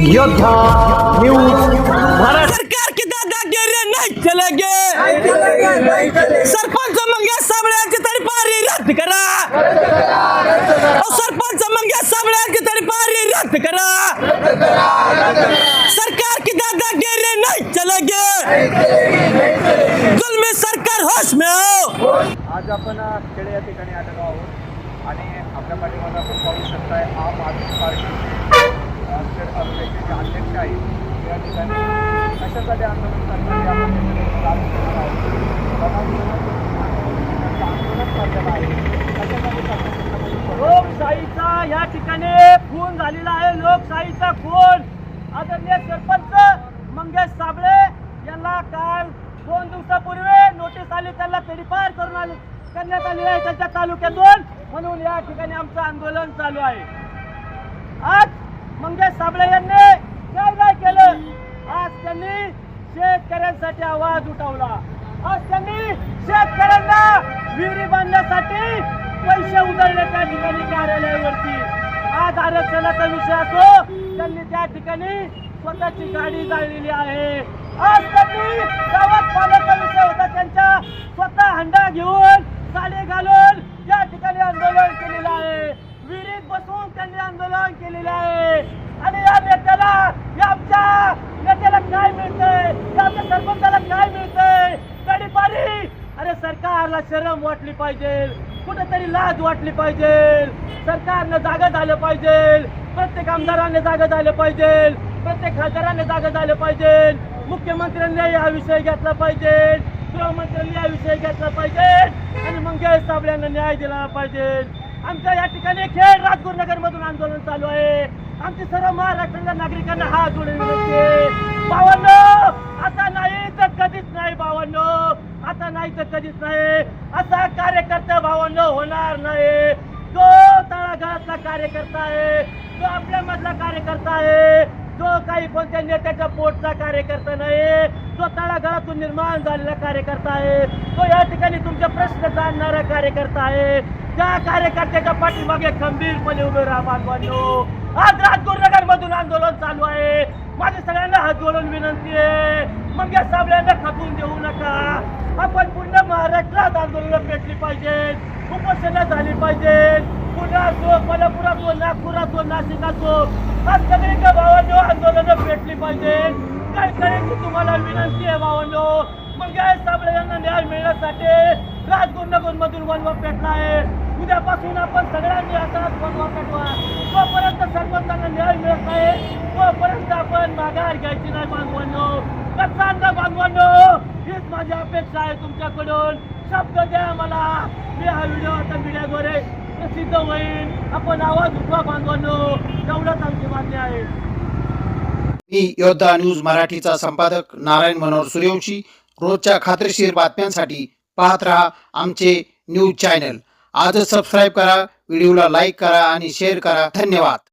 योद्धा न्यूज भारत। सरकार की दादागिरी नहीं चलेगी। सरपंच मंगे साबळ्यांची तडीपारी रद्द करा। सरपंच मंगे साबळ्यांची तडीपारी रद्द करा। सरकार की दादागिरी नहीं चलेगी। जुल्मी सरकार होश में हो। आज आपण खेडे या ठिकाणी आलेलो आहोत आणि आपल्या पाठीमागे आपण पाहू शकताय आम आदमी पार्टीचे खेड तालुक्याचे जे अध्यक्ष आहेत या ठिकाणी कशासाठी आंदोलन करण्यासाठी आपण चालू करणार आहोत। आंदोलन चाललेलं आहे कशासाठी लोकशाहीचा या ठिकाणी खून झालेला आहे। लोकशाहीचा खून आदरणीय सरपंच मंगेश साबळे यांना काल 2 दिवसापूर्वी नोटीस आली, त्यांना तडीपार करण्यात आली आहे त्यांच्या तालुक्यातून। म्हणून या ठिकाणी आमचं आंदोलन चालू आहे। आज मंगेश साबळे यांनी काय नाही केलं, आज त्यांनी शेतकऱ्यांसाठी आवाज उठवला। आज त्यांनी शेतकऱ्यांना विहिरी बांधण्यासाठी पैसे उधळले त्या ठिकाणी कार्यालयावरती। आज आरक्षणाचा विषय असो, त्यांनी त्या ठिकाणी स्वतःची गाडी जाळलेली आहे। आज त्यांनी गावात पाण्याचा विषय होता, त्यांच्या स्वतः हंडा घेऊन साडी घालून या ठिकाणी आंदोलन केलेलं आहे। विहिरीत बसून त्यांनी आंदोलन केलेलं आहे। आणि या नेत्याला, या आमच्या नेत्याला काय मिळतंय, या आमच्या सरपंचाला काय मिळतंय? तडीपारी। अरे सरकारला शरम वाटली पाहिजे, कुठेतरी लाज वाटली पाहिजे। सरकारनं जागा झालं पाहिजे, प्रत्येक आमदारांनी जागा झालं पाहिजे, प्रत्येक खासदारांनी जागा झालं पाहिजे, मुख्यमंत्र्यांनी हा विषय घेतला पाहिजे, गृहमंत्र्यांनी हा विषय घेतला पाहिजे आणि मंगेश साबळ्यांना न्याय दिला पाहिजे। आमच्या या ठिकाणी खेड राजगुरुनगर मधून आंदोलन चालू आहे। आमची सर्व महाराष्ट्रातल्या नागरिकांना हात जोडून विनंती आहे, भावांनो आता नाही तर कधीच नाही, भावांनो आता नाही तर कधीच नाही। असा कार्यकर्ता भावांनो होणार नाही। जो तळागाळातला कार्यकर्ता आहे, जो आपल्या मधला कार्यकर्ता आहे, जो काही कोणत्या नेत्याच्या पोटचा कार्यकर्ता नाही, जो तळागाळातून निर्माण झालेला कार्यकर्ता आहे, तो या ठिकाणी तुमचे प्रश्न जाणणारा कार्यकर्ता आहे। त्या कार्यकर्त्याच्या पाठीमागे खंबीरपणे उभे राहा बांधवांनो। आज राजगुरुनगर मधून आंदोलन चालू आहे। माझ्या सगळ्यांना हात जोडून विनंती आहे, मंगेश साबळ्यांना खचून देऊ नका। आपण पूर्ण महाराष्ट्रात आंदोलन पेटली पाहिजे, उपोषण झाली पाहिजे। पुन्हा असो, कोल्हापूर असो, नागपूर असो, नाशिक असो, आज सगळीकडे भावांनो आंदोलन पेटली पाहिजे। काय करायची तुम्हाला विनंती आहे भावांनो, मंगेश साबळे यांना न्याय मिळण्यासाठी राजगुरुनगर मधून वनवा पेटला आहे। उद्यापासून आपण सगळ्यांनी असाच वनवा पेटवा। तोपर्यंत सरपंचांना न्याय मिळत नाही, तोपर्यंत आपण माघार घ्यायची नाही बांधवांनो। कच्चांना बांधवांनो, हीच माझी अपेक्षा आहे तुमच्याकडून। शब्द द्या मला, मी हा व्हिडिओ आता मीडियाद्वारे प्रसिद्ध होईल, आपण आवाज उठवा बांधवांनो, एवढंच आमची मागणी आहे। मी योद्धा न्यूज मराठीचा संपादक नारायण मनोहर सूर्यवंशी। रोजच्या खात्रीशीर बातम्यांसाठी पाहत रहा आमचे न्यूज चॅनल। आजच सबस्क्राईब करा, व्हिडिओला लाईक करा आणि शेअर करा। धन्यवाद।